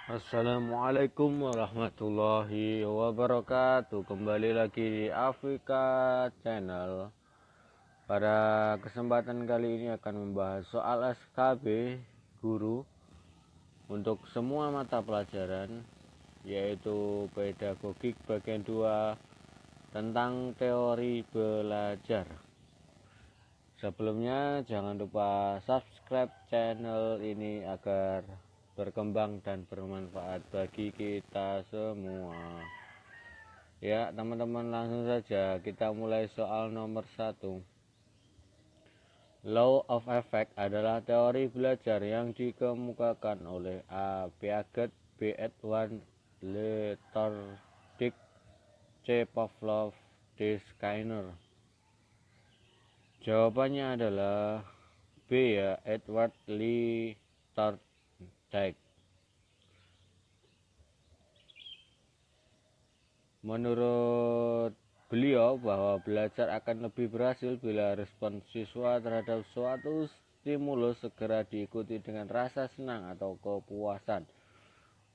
Assalamualaikum warahmatullahi wabarakatuh. Kembali lagi di Afrika Channel. Pada kesempatan kali ini akan membahas soal SKB guru untuk semua mata pelajaran, yaitu pedagogik bagian 2 tentang teori belajar. Sebelumnya jangan lupa subscribe channel ini agar berkembang dan bermanfaat bagi kita semua. Ya teman-teman, langsung saja kita mulai soal nomor 1. Law of Effect adalah teori belajar yang dikemukakan oleh A. Piaget, B. Edward Letardik, C. Pavlov, D. Skinner. Jawabannya adalah B ya, Edward Letardik. Menurut beliau bahwa belajar akan lebih berhasil bila respon siswa terhadap suatu stimulus segera diikuti dengan rasa senang atau kepuasan.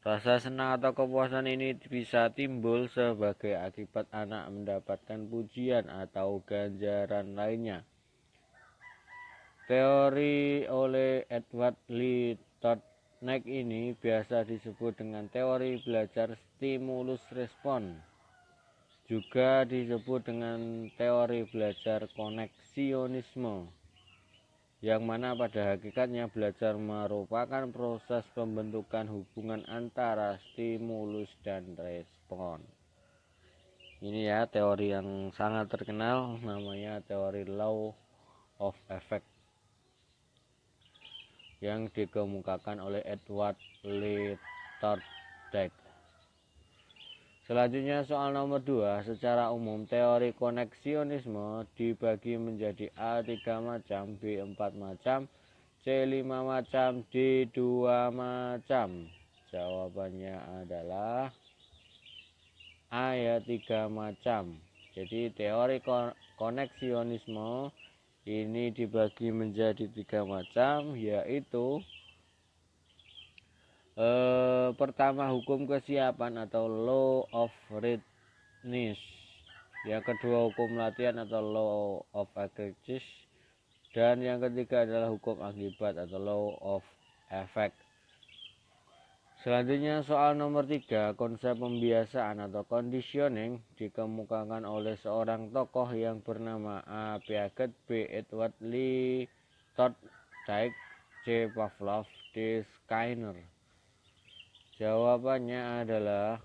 Rasa senang atau kepuasan ini bisa timbul sebagai akibat anak mendapatkan pujian atau ganjaran lainnya. Teori oleh Edward Letardik ini biasa disebut dengan teori belajar stimulus respon. Juga disebut dengan teori belajar koneksionisme, yang mana pada hakikatnya belajar merupakan proses pembentukan hubungan antara stimulus dan respon. Ini ya teori yang sangat terkenal, namanya teori Law of Effect, yang dikemukakan oleh Edward Letardik. Selanjutnya soal nomor 2. Secara umum teori koneksionisme dibagi menjadi A 3 macam, B 4 macam, C 5 macam, D 2 macam. Jawabannya adalah A ya, 3 macam. Jadi teori koneksionisme ini dibagi menjadi 3 macam, yaitu pertama hukum kesiapan atau law of readiness, yang kedua hukum latihan atau law of acquisition, dan yang ketiga adalah hukum akibat atau law of effect. Selanjutnya soal nomor 3. Konsep pembiasaan atau conditioning dikemukakan oleh seorang tokoh yang bernama A. Piaget, B. Edward Letardik, C. Pavlov, D. Skinner. Jawabannya adalah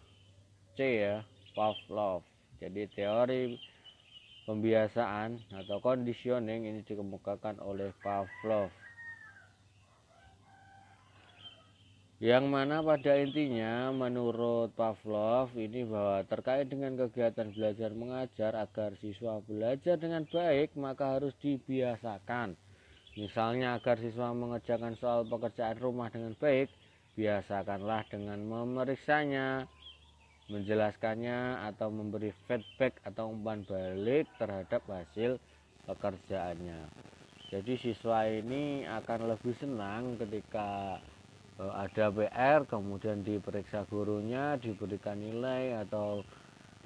C ya, Pavlov. Jadi teori pembiasaan atau conditioning ini dikemukakan oleh Pavlov, yang mana pada intinya menurut Pavlov ini bahwa terkait dengan kegiatan belajar mengajar, agar siswa belajar dengan baik maka harus dibiasakan. Misalnya agar siswa mengerjakan soal pekerjaan rumah dengan baik, biasakanlah dengan memeriksanya, menjelaskannya, atau memberi feedback atau umpan balik terhadap hasil pekerjaannya. Jadi siswa ini akan lebih senang ketika ada PR, kemudian diperiksa gurunya, diberikan nilai atau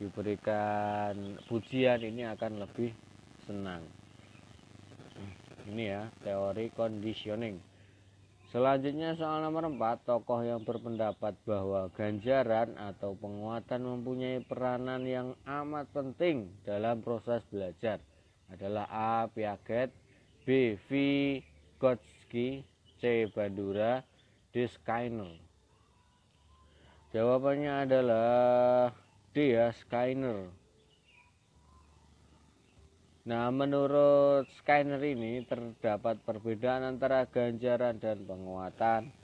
diberikan pujian, ini akan lebih senang. Ini ya teori conditioning. Selanjutnya soal nomor 4. Tokoh yang berpendapat bahwa ganjaran atau penguatan mempunyai peranan yang amat penting dalam proses belajar adalah A. Piaget, B. Vygotsky, C. Bandura, D. Skinner. Jawabannya adalah D ya, Skinner. Nah, menurut Skinner ini terdapat perbedaan antara ganjaran dan penguatan.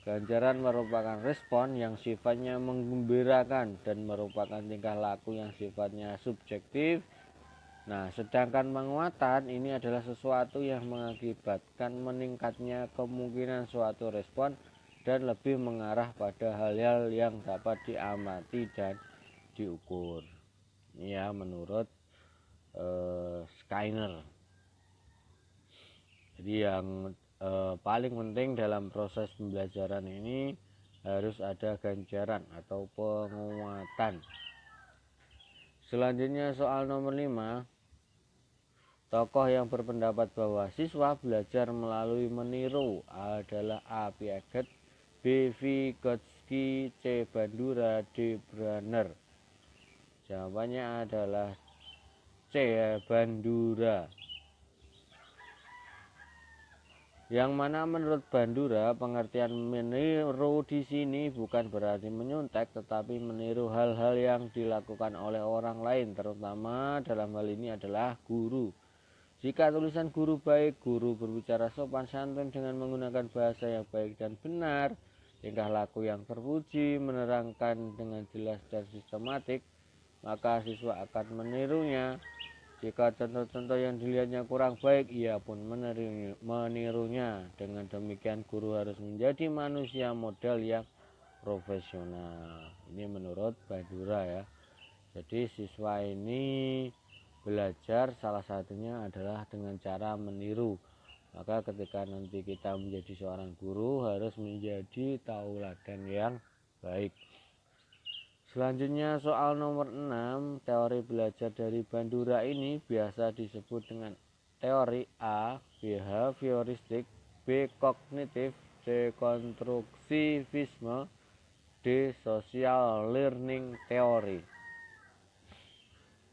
Ganjaran merupakan respon yang sifatnya menggembirakan dan merupakan tingkah laku yang sifatnya subjektif. Nah, sedangkan penguatan ini adalah sesuatu yang mengakibatkan meningkatnya kemungkinan suatu respon dan lebih mengarah pada hal-hal yang dapat diamati dan diukur. Ini ya menurut Skinner. Jadi yang paling penting dalam proses pembelajaran ini harus ada ganjaran atau penguatan. Selanjutnya soal nomor 5. Tokoh yang berpendapat bahwa siswa belajar melalui meniru adalah A. Piaget, B. Vygotsky, C. Bandura, D. Brenner. Jawabannya adalah C. Bandura. Yang mana menurut Bandura pengertian meniru di sini bukan berarti menyontek, tetapi meniru hal-hal yang dilakukan oleh orang lain, terutama dalam hal ini adalah guru. Jika tulisan guru baik, guru berbicara sopan santun dengan menggunakan bahasa yang baik dan benar, tingkah laku yang terpuji, menerangkan dengan jelas dan sistematik, maka siswa akan menirunya. Jika contoh-contoh yang dilihatnya kurang baik, ia pun menirunya. Dengan demikian guru harus menjadi manusia model yang profesional. Ini menurut Bandura ya. Jadi siswa ini belajar salah satunya adalah dengan cara meniru. Maka ketika nanti kita menjadi seorang guru harus menjadi tauladan yang baik. Selanjutnya soal nomor 6, teori belajar dari Bandura ini biasa disebut dengan teori A. Behavioristik, B. Kognitif, C. Konstruktivisme, D. Social Learning Theory.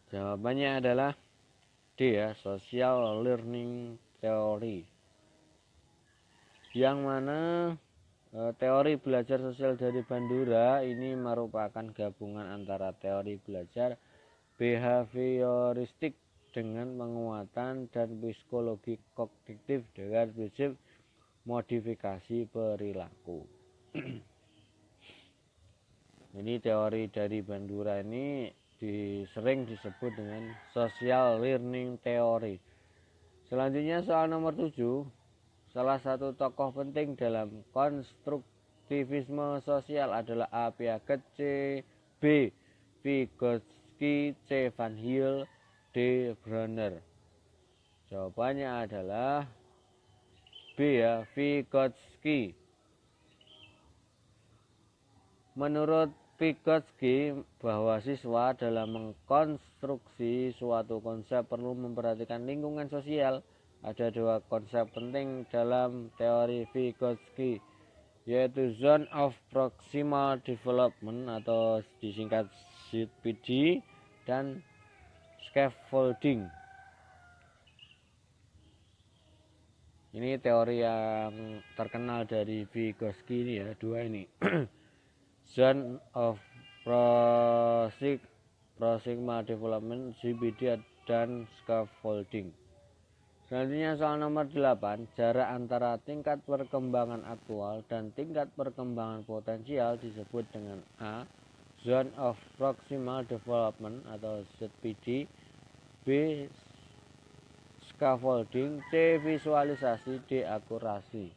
Jawabannya adalah D ya, Social Learning Theory. Yang mana teori belajar sosial dari Bandura ini merupakan gabungan antara teori belajar behavioristik dengan penguatan dan psikologi kognitif dengan prinsip modifikasi perilaku. Ini teori dari Bandura ini sering disebut dengan social learning theory. Selanjutnya soal nomor 7. Salah satu tokoh penting dalam konstruktivisme sosial adalah A. Piaget, C. B. Vygotsky, C. Van Hiel, D. Brenner. Jawabannya adalah B ya, Vygotsky. Menurut Vygotsky, bahwa siswa dalam mengkonstruksi suatu konsep perlu memperhatikan lingkungan sosial. Ada dua konsep penting dalam teori Vygotsky, yaitu Zone of Proximal Development atau disingkat ZPD dan Scaffolding. Ini teori yang terkenal dari Vygotsky ini ya, dua ini. Zone of Proximal Development, ZPD dan Scaffolding. Selanjutnya soal nomor 8, jarak antara tingkat perkembangan aktual dan tingkat perkembangan potensial disebut dengan A. Zone of Proximal Development atau ZPD, B. Scaffolding, C. Visualisasi, D. Akurasi.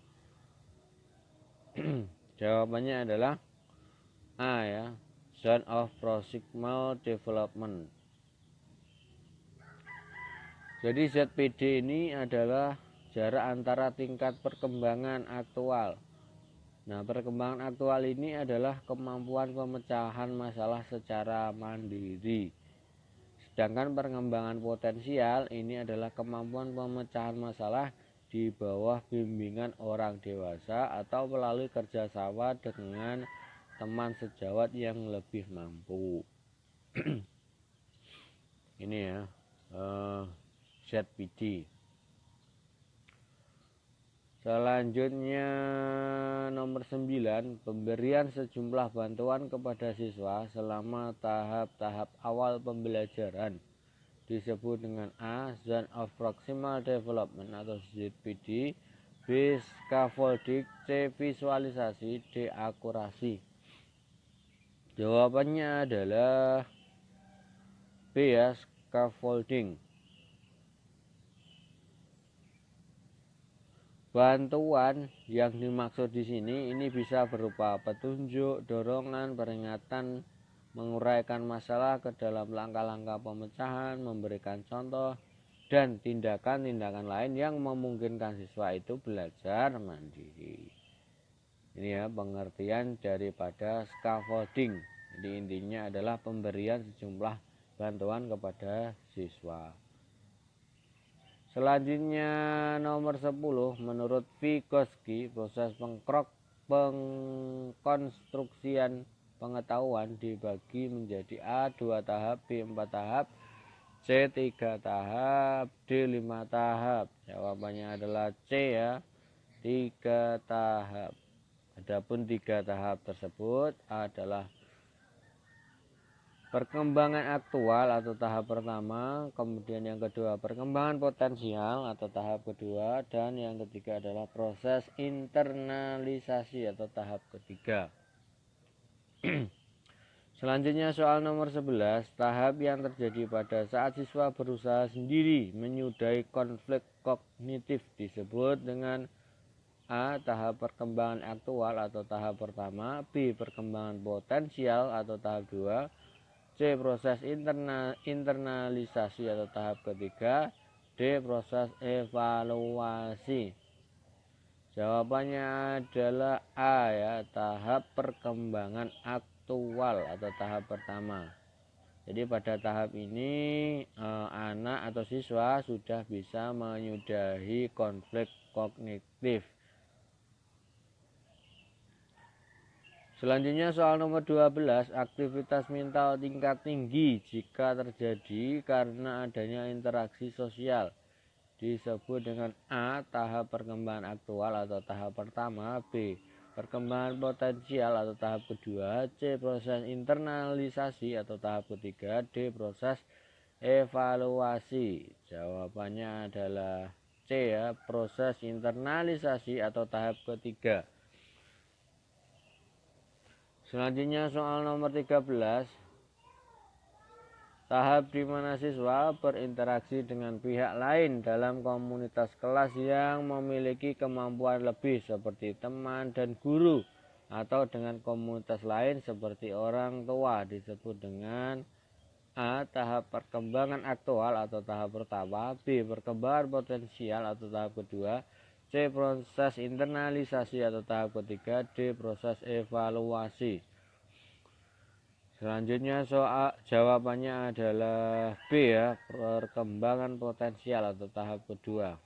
Jawabannya adalah A ya, Zone of Proximal Development. Jadi ZPD ini adalah jarak antara tingkat perkembangan aktual. Nah, perkembangan aktual ini adalah kemampuan pemecahan masalah secara mandiri. Sedangkan perkembangan potensial ini adalah kemampuan pemecahan masalah di bawah bimbingan orang dewasa atau melalui kerjasama dengan teman sejawat yang lebih mampu. Ini ya. ZPD. Selanjutnya nomor 9, pemberian sejumlah bantuan kepada siswa selama tahap-tahap awal pembelajaran disebut dengan A. Zone of Proximal Development atau ZPD, B. Scaffolding, C. Visualisasi, D. Akurasi. Jawabannya adalah B ya, Scaffolding. Bantuan yang dimaksud di sini ini bisa berupa petunjuk, dorongan, peringatan, menguraikan masalah ke dalam langkah-langkah pemecahan, memberikan contoh, dan tindakan-tindakan lain yang memungkinkan siswa itu belajar mandiri. Ini ya pengertian daripada scaffolding. Jadi intinya adalah pemberian sejumlah bantuan kepada siswa. Selanjutnya nomor 10, menurut Vygotsky, proses pengkonstruksian pengetahuan dibagi menjadi A 2 tahap, B 4 tahap, C 3 tahap, D 5 tahap. Jawabannya adalah C ya, 3 tahap. Adapun 3 tahap tersebut adalah perkembangan aktual atau tahap pertama, kemudian yang kedua perkembangan potensial atau tahap kedua, dan yang ketiga adalah proses internalisasi atau tahap ketiga. Selanjutnya soal nomor 11, tahap yang terjadi pada saat siswa berusaha sendiri menyudahi konflik kognitif disebut dengan A. Tahap perkembangan aktual atau tahap pertama, B. Perkembangan potensial atau tahap 2, C. Proses internalisasi atau tahap ketiga, D. Proses evaluasi. Jawabannya adalah A ya, tahap perkembangan aktual atau tahap pertama. Jadi pada tahap ini anak atau siswa sudah bisa menyudahi konflik kognitif. Selanjutnya soal nomor 12, aktivitas mental tingkat tinggi jika terjadi karena adanya interaksi sosial disebut dengan A. Tahap perkembangan aktual atau tahap pertama, B. Perkembangan potensial atau tahap kedua, C. Proses internalisasi atau tahap ketiga, D. Proses evaluasi. Jawabannya adalah C ya, proses internalisasi atau tahap ketiga. Selanjutnya soal nomor 13, tahap di mana siswa berinteraksi dengan pihak lain dalam komunitas kelas yang memiliki kemampuan lebih seperti teman dan guru atau dengan komunitas lain seperti orang tua disebut dengan A. Tahap perkembangan aktual atau tahap pertama, B. Perkembangan potensial atau tahap kedua, C. Proses internalisasi atau tahap ketiga, D. Proses evaluasi. Selanjutnya soal jawabannya adalah B ya, perkembangan potensial atau tahap kedua.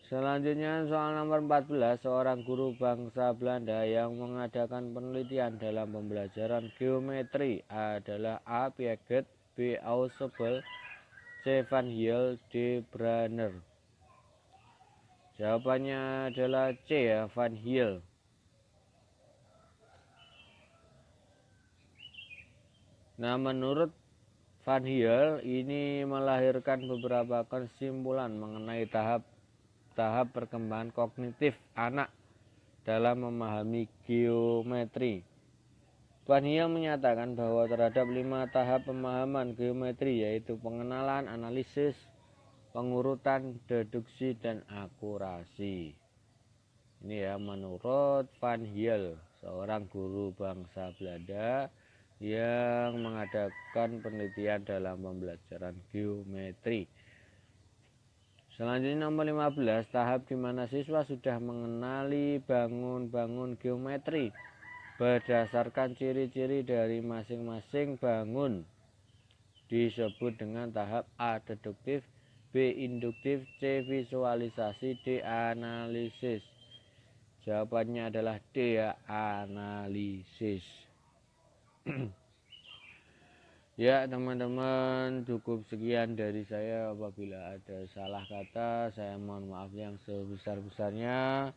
Selanjutnya soal nomor 14, seorang guru bangsa Belanda yang mengadakan penelitian dalam pembelajaran geometri adalah A. Piaget, B. Ausubel, C. Van Hiel, D. Brunner. Jawabannya adalah C ya, Van Hiel. Nah, menurut Van Hiel ini melahirkan beberapa kesimpulan mengenai tahap perkembangan kognitif anak dalam memahami geometri. Van Hiel menyatakan bahwa terhadap 5 tahap pemahaman geometri yaitu pengenalan, analisis, pengurutan, deduksi, dan akurasi. Ini ya menurut Van Hiel, seorang guru bangsa Belanda yang mengadakan penelitian dalam pembelajaran geometri. Selanjutnya nomor 15, tahap di mana siswa sudah mengenali bangun-bangun geometri berdasarkan ciri-ciri dari masing-masing bangun disebut dengan tahap A. Deduktif, B. Induktif, C. Visualisasi, D. Analisis. Jawabannya adalah D ya, analisis. Ya teman-teman, cukup sekian dari saya. Apabila ada salah kata saya mohon maaf yang sebesar-besarnya.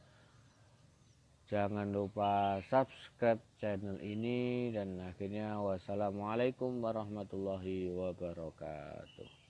Jangan lupa subscribe channel ini, dan akhirnya wassalamualaikum warahmatullahi wabarakatuh.